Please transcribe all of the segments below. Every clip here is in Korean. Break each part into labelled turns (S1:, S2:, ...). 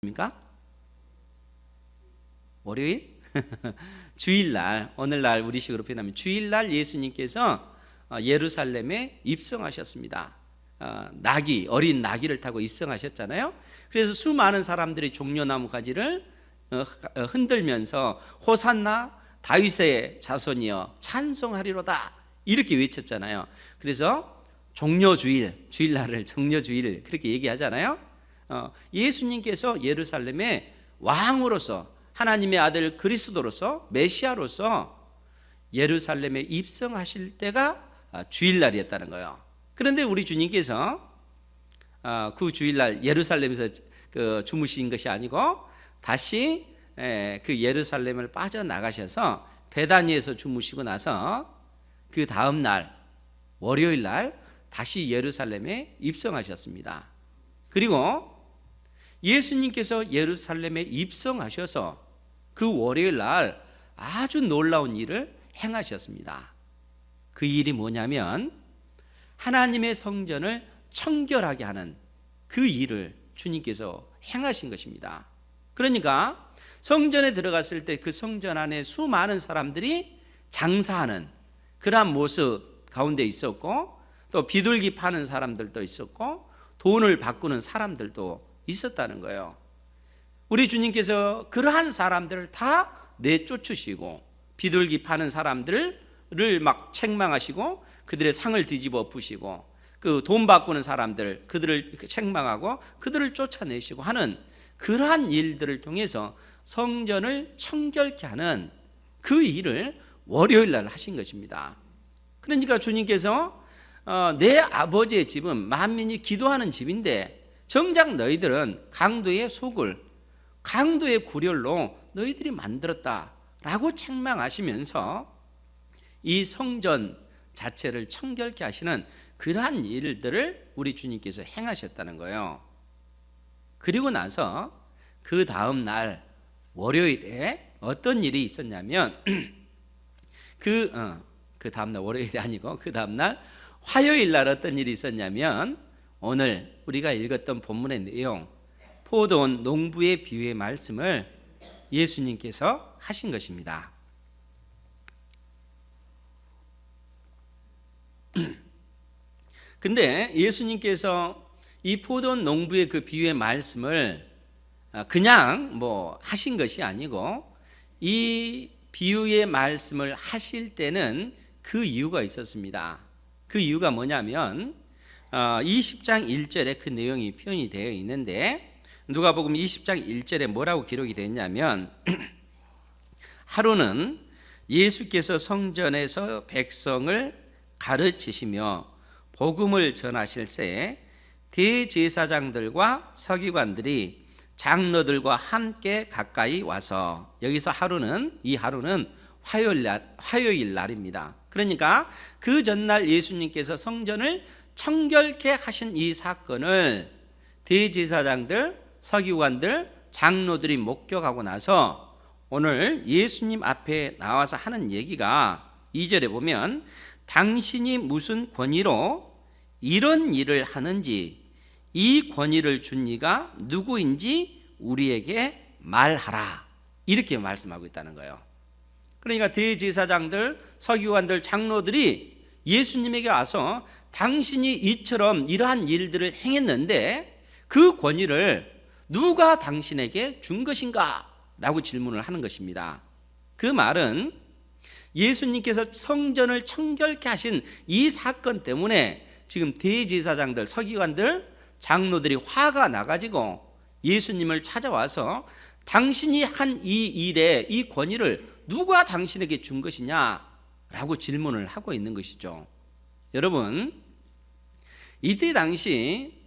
S1: 입니까? 월요일? 주일날, 오늘날 우리식으로 표현하면 주일날 예수님께서 예루살렘에 입성하셨습니다. 어린 나귀를 타고 입성하셨잖아요. 그래서 수많은 사람들이 종려나무 가지를 흔들면서 호산나 다윗의 자손이여 찬송하리로다 이렇게 외쳤잖아요. 그래서 주일날을 종려주일 그렇게 얘기하잖아요. 예수님께서 예루살렘에 왕으로서 하나님의 아들 그리스도로서 메시아로서 예루살렘에 입성하실 때가 주일날이었다는 거예요. 그런데 우리 주님께서 그 주일날 예루살렘에서 주무신 것이 아니고 다시 그 예루살렘을 빠져나가셔서 베다니에서 주무시고 나서 그 다음 날 월요일날 다시 예루살렘에 입성하셨습니다. 그리고 예수님께서 예루살렘에 입성하셔서 그 월요일날 아주 놀라운 일을 행하셨습니다. 그 일이 뭐냐면 하나님의 성전을 청결하게 하는 그 일을 주님께서 행하신 것입니다. 그러니까 성전에 들어갔을 때 그 성전 안에 수많은 사람들이 장사하는 그러한 모습 가운데 있었고, 또 비둘기 파는 사람들도 있었고 돈을 바꾸는 사람들도 있었다는 거예요. 우리 주님께서 그러한 사람들을 다 내쫓으시고 비둘기 파는 사람들을 막 책망하시고 그들의 상을 뒤집어 엎으시고 그 돈 바꾸는 사람들 그들을 책망하고 그들을 쫓아내시고 하는 그러한 일들을 통해서 성전을 청결케 하는 그 일을 월요일 날 하신 것입니다. 그러니까 주님께서 내 아버지의 집은 만민이 기도하는 집인데 정작 너희들은 강도의 속을 강도의 구렬로 너희들이 만들었다라고 책망하시면서 이 성전 자체를 청결케 하시는 그러한 일들을 우리 주님께서 행하셨다는 거예요. 그리고 나서 그 다음 날 월요일에 어떤 일이 있었냐면 그 다음 날 월요일이 아니고 그 다음 날 화요일 날 어떤 일이 있었냐면 오늘 우리가 읽었던 본문의 내용 포도원 농부의 비유의 말씀을 예수님께서 하신 것입니다. 근데 예수님께서 이 포도원 농부의 그 비유의 말씀을 그냥 하신 것이 아니고 이 비유의 말씀을 하실 때는 그 이유가 있었습니다. 그 이유가 뭐냐면 20장 1절에 그 내용이 표현이 되어 있는데 누가복음 20장 1절에 뭐라고 기록이 되어 있냐면 하루는 예수께서 성전에서 백성을 가르치시며 복음을 전하실 때 대제사장들과 서기관들이 장로들과 함께 가까이 와서 여기서 이 하루는 화요일 날입니다. 그러니까 그 전날 예수님께서 성전을 청결케 하신 이 사건을 대제사장들, 서기관들, 장로들이 목격하고 나서 오늘 예수님 앞에 나와서 하는 얘기가 2절에 보면 당신이 무슨 권위로 이런 일을 하는지 이 권위를 준 이가 누구인지 우리에게 말하라 이렇게 말씀하고 있다는 거예요. 그러니까 대제사장들, 서기관들, 장로들이 예수님에게 와서 당신이 이처럼 이러한 일들을 행했는데 그 권위를 누가 당신에게 준 것인가? 라고 질문을 하는 것입니다. 그 말은 예수님께서 성전을 청결케 하신 이 사건 때문에 지금 대제사장들, 서기관들, 장로들이 화가 나가지고 예수님을 찾아와서 당신이 한 이 일에 이 권위를 누가 당신에게 준 것이냐라고 질문을 하고 있는 것이죠. 여러분, 이때 당시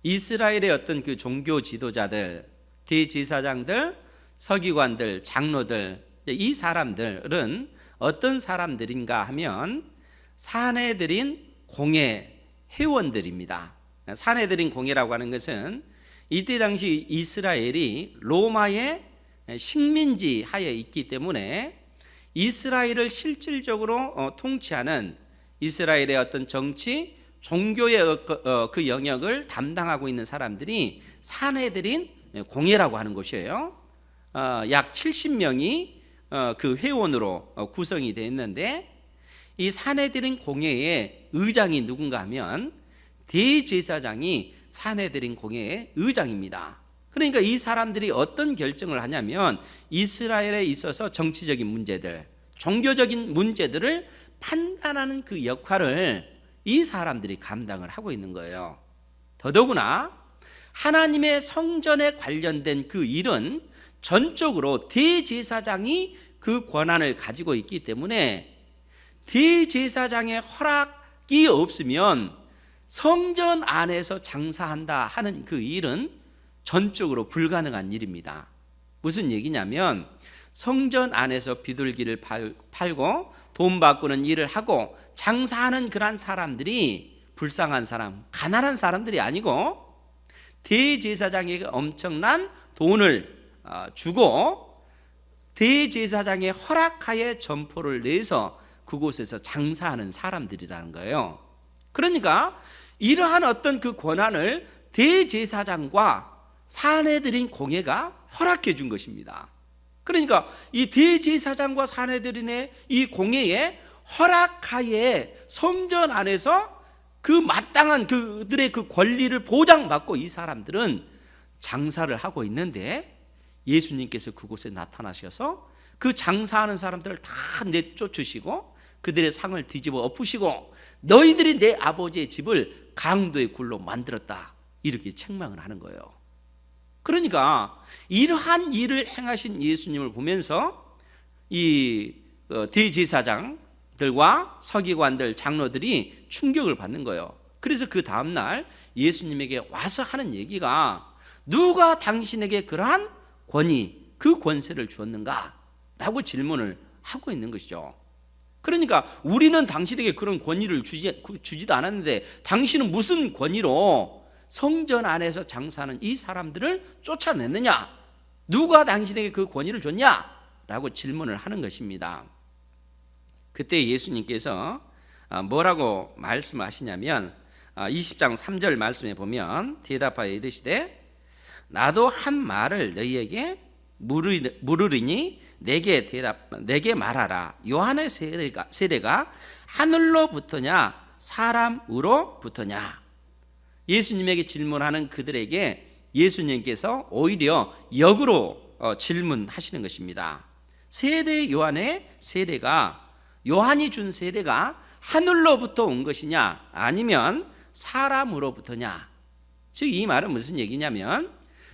S1: 이스라엘의 어떤 그 종교 지도자들, 대제사장들, 서기관들, 장로들, 이 사람들은 어떤 사람들인가 하면 사내들인 공회 회원들입니다. 사내들인 공회라고 하는 것은 이때 당시 이스라엘이 로마의 식민지 하에 있기 때문에 이스라엘을 실질적으로 통치하는 이스라엘의 어떤 정치, 종교의 그 영역을 담당하고 있는 사람들이 사내들인 공회라고 하는 곳이에요. 약 70명이 그 회원으로 구성이 되어 있는데, 이 산헤드린 공회의 의장이 누군가 하면 대제사장이 산헤드린 공회의 의장입니다. 그러니까 이 사람들이 어떤 결정을 하냐면 이스라엘에 있어서 정치적인 문제들, 종교적인 문제들을 판단하는 그 역할을 이 사람들이 감당을 하고 있는 거예요. 더더구나 하나님의 성전에 관련된 그 일은 전적으로 대제사장이 그 권한을 가지고 있기 때문에 대제사장의 허락이 없으면 성전 안에서 장사한다 하는 그 일은 전적으로 불가능한 일입니다. 무슨 얘기냐면 성전 안에서 비둘기를 팔고 돈 바꾸는 일을 하고 장사하는 그런 사람들이 불쌍한 사람, 가난한 사람들이 아니고 대제사장에게 엄청난 돈을 주고 대제사장의 허락하에 점포를 내서 그곳에서 장사하는 사람들이라는 거예요. 그러니까 이러한 어떤 그 권한을 대제사장과 산헤드린 공회가 허락해 준 것입니다. 그러니까 이 대제사장과 산헤드린의 이 공회의 허락하에 성전 안에서 그 마땅한 그들의 그 권리를 보장받고 이 사람들은 장사를 하고 있는데, 예수님께서 그곳에 나타나셔서 그 장사하는 사람들을 다 내쫓으시고 그들의 상을 뒤집어 엎으시고 너희들이 내 아버지의 집을 강도의 굴로 만들었다, 이렇게 책망을 하는 거예요. 그러니까 이러한 일을 행하신 예수님을 보면서 이 대제사장들과 서기관들, 장로들이 충격을 받는 거예요. 그래서 그 다음날 예수님에게 와서 하는 얘기가, 누가 당신에게 그러한 권위, 그 권세를 주었는가? 라고 질문을 하고 있는 것이죠. 그러니까 우리는 당신에게 그런 권위를 주지도 않았는데 당신은 무슨 권위로 성전 안에서 장사하는 이 사람들을 쫓아냈느냐? 누가 당신에게 그 권위를 줬냐? 라고 질문을 하는 것입니다. 그때 예수님께서 뭐라고 말씀하시냐면 20장 3절 말씀에 보면 대답하여 이르시되 나도 한 말을 너희에게 물으리니 내게 말하라. 요한의 세례가 하늘로부터냐 사람으로부터냐? 예수님에게 질문하는 그들에게 예수님께서 오히려 역으로 질문하시는 것입니다. 세례 요한의 세례가, 요한이 준 세례가 하늘로부터 온 것이냐 아니면 사람으로부터냐? 즉 이 말은 무슨 얘기냐면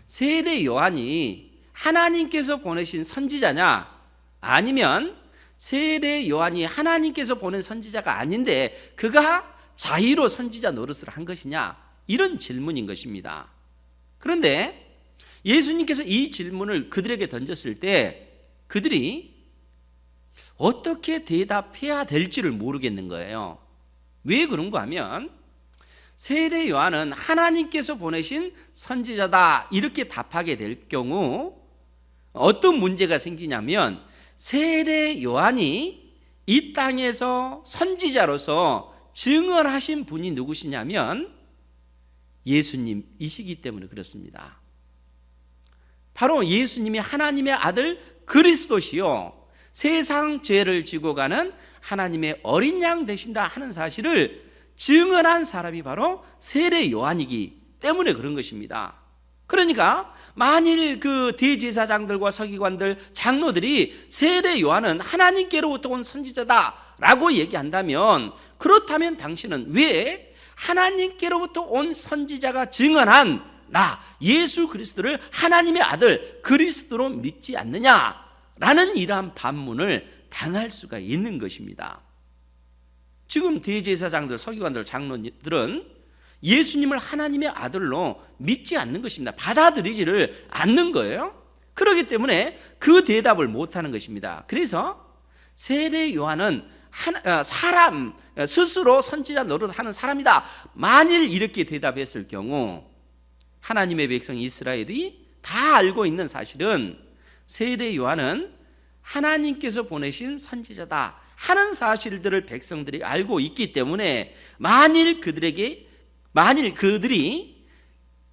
S1: 세례 요한이 하나님께서 보내신 선지자냐 아니면 세례 요한이 하나님께서 보낸 선지자가 아닌데 그가 자의로 선지자 노릇을 한 것이냐, 이런 질문인 것입니다. 그런데 예수님께서 이 질문을 그들에게 던졌을 때 그들이 어떻게 대답해야 될지를 모르겠는 거예요. 왜 그런가 하면 세례 요한은 하나님께서 보내신 선지자다, 이렇게 답하게 될 경우 어떤 문제가 생기냐면 세례 요한이 이 땅에서 선지자로서 증언하신 분이 누구시냐면 예수님이시기 때문에 그렇습니다. 바로 예수님이 하나님의 아들 그리스도시요 세상 죄를 지고 가는 하나님의 어린 양 되신다 하는 사실을 증언한 사람이 바로 세례 요한이기 때문에 그런 것입니다. 그러니까 만일 그 대제사장들과 서기관들, 장로들이 세례 요한은 하나님께로부터 온 선지자다라고 얘기한다면, 그렇다면 당신은 왜 하나님께로부터 온 선지자가 증언한 나 예수 그리스도를 하나님의 아들 그리스도로 믿지 않느냐라는 이러한 반문을 당할 수가 있는 것입니다. 지금 대제사장들, 서기관들, 장로들은 예수님을 하나님의 아들로 믿지 않는 것입니다. 받아들이지를 않는 거예요. 그렇기 때문에 그 대답을 못하는 것입니다. 그래서 세례 요한은 사람 스스로 선지자 노릇하는 사람이다, 만일 이렇게 대답했을 경우 하나님의 백성 이스라엘이 다 알고 있는 사실은 세례 요한은 하나님께서 보내신 선지자다 하는 사실들을 백성들이 알고 있기 때문에 만일 그들이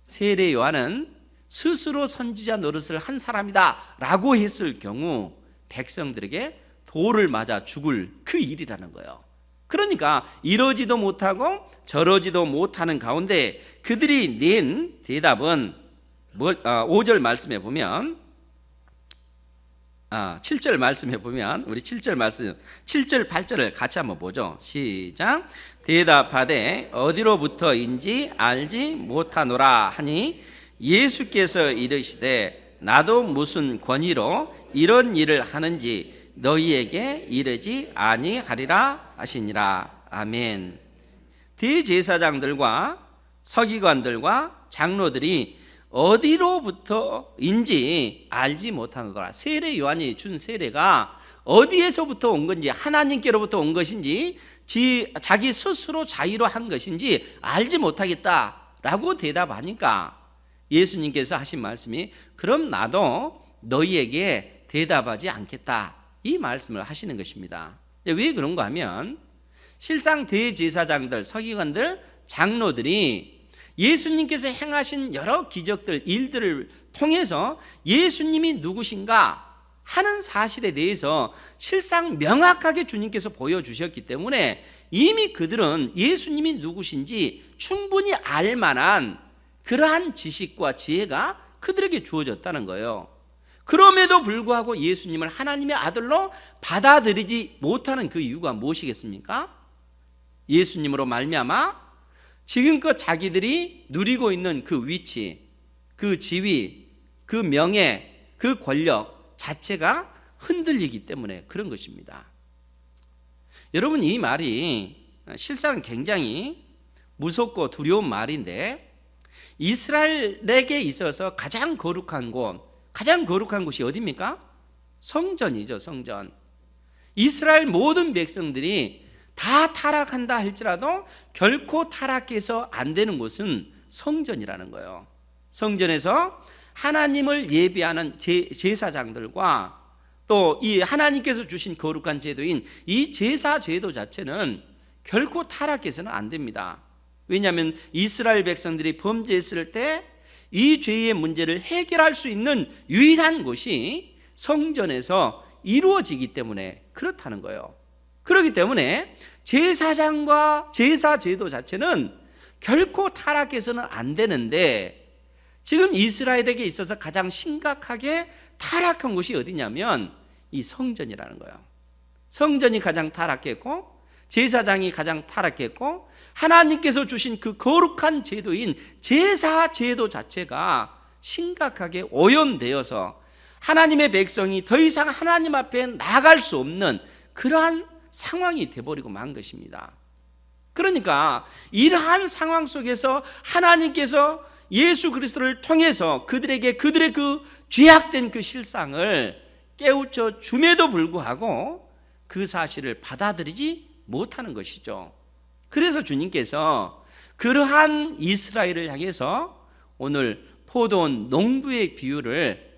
S1: 세례 요한은 스스로 선지자 노릇을 한 사람이다 라고 했을 경우 백성들에게 돌을 맞아 죽을 그 일이라는 거예요. 그러니까 이러지도 못하고 저러지도 못하는 가운데 그들이 낸 대답은 5절 말씀에 보면 7절 말씀해 보면 우리 7절 말씀 7절 8절을 같이 한번 보죠. 시작. 대답하되 어디로부터인지 알지 못하노라 하니 예수께서 이르시되 나도 무슨 권위로 이런 일을 하는지 너희에게 이르지 아니하리라 하시니라. 아멘. 대제사장들과 서기관들과 장로들이 어디로부터인지 알지 못하노라. 세례 요한이 준 세례가 어디에서부터 온 건지, 하나님께로부터 온 것인지, 자기 스스로 자유로 한 것인지 알지 못하겠다라고 대답하니까 예수님께서 하신 말씀이 그럼 나도 너희에게 대답하지 않겠다, 이 말씀을 하시는 것입니다. 왜 그런가 하면 실상 대제사장들, 서기관들, 장로들이 예수님께서 행하신 여러 기적들, 일들을 통해서 예수님이 누구신가 하는 사실에 대해서 실상 명확하게 주님께서 보여주셨기 때문에 이미 그들은 예수님이 누구신지 충분히 알 만한 그러한 지식과 지혜가 그들에게 주어졌다는 거예요. 그럼에도 불구하고 예수님을 하나님의 아들로 받아들이지 못하는 그 이유가 무엇이겠습니까? 예수님으로 말미암아 지금껏 자기들이 누리고 있는 그 위치, 그 지위, 그 명예, 그 권력 자체가 흔들리기 때문에 그런 것입니다. 여러분, 이 말이 실상 굉장히 무섭고 두려운 말인데 이스라엘에게 있어서 가장 거룩한 곳이 어디입니까? 성전이죠, 성전. 이스라엘 모든 백성들이 다 타락한다 할지라도 결코 타락해서 안 되는 곳은 성전이라는 거예요. 성전에서 하나님을 예배하는 제사장들과 또 이 하나님께서 주신 거룩한 제도인 이 제사 제도 자체는 결코 타락해서는 안 됩니다. 왜냐하면 이스라엘 백성들이 범죄했을 때 이 죄의 문제를 해결할 수 있는 유일한 곳이 성전에서 이루어지기 때문에 그렇다는 거예요. 그렇기 때문에 제사장과 제사 제도 자체는 결코 타락해서는 안 되는데 지금 이스라엘에게 있어서 가장 심각하게 타락한 곳이 어디냐면 이 성전이라는 거예요. 성전이 가장 타락했고 제사장이 가장 타락했고 하나님께서 주신 그 거룩한 제도인 제사 제도 자체가 심각하게 오염되어서 하나님의 백성이 더 이상 하나님 앞에 나갈 수 없는 그러한 상황이 되어버리고 만 것입니다. 그러니까 이러한 상황 속에서 하나님께서 예수 그리스도를 통해서 그들에게 그들의 그 죄악된 그 실상을 깨우쳐 줌에도 불구하고 그 사실을 받아들이지 못하는 것이죠. 그래서 주님께서 그러한 이스라엘을 향해서 오늘 포도원 농부의 비유를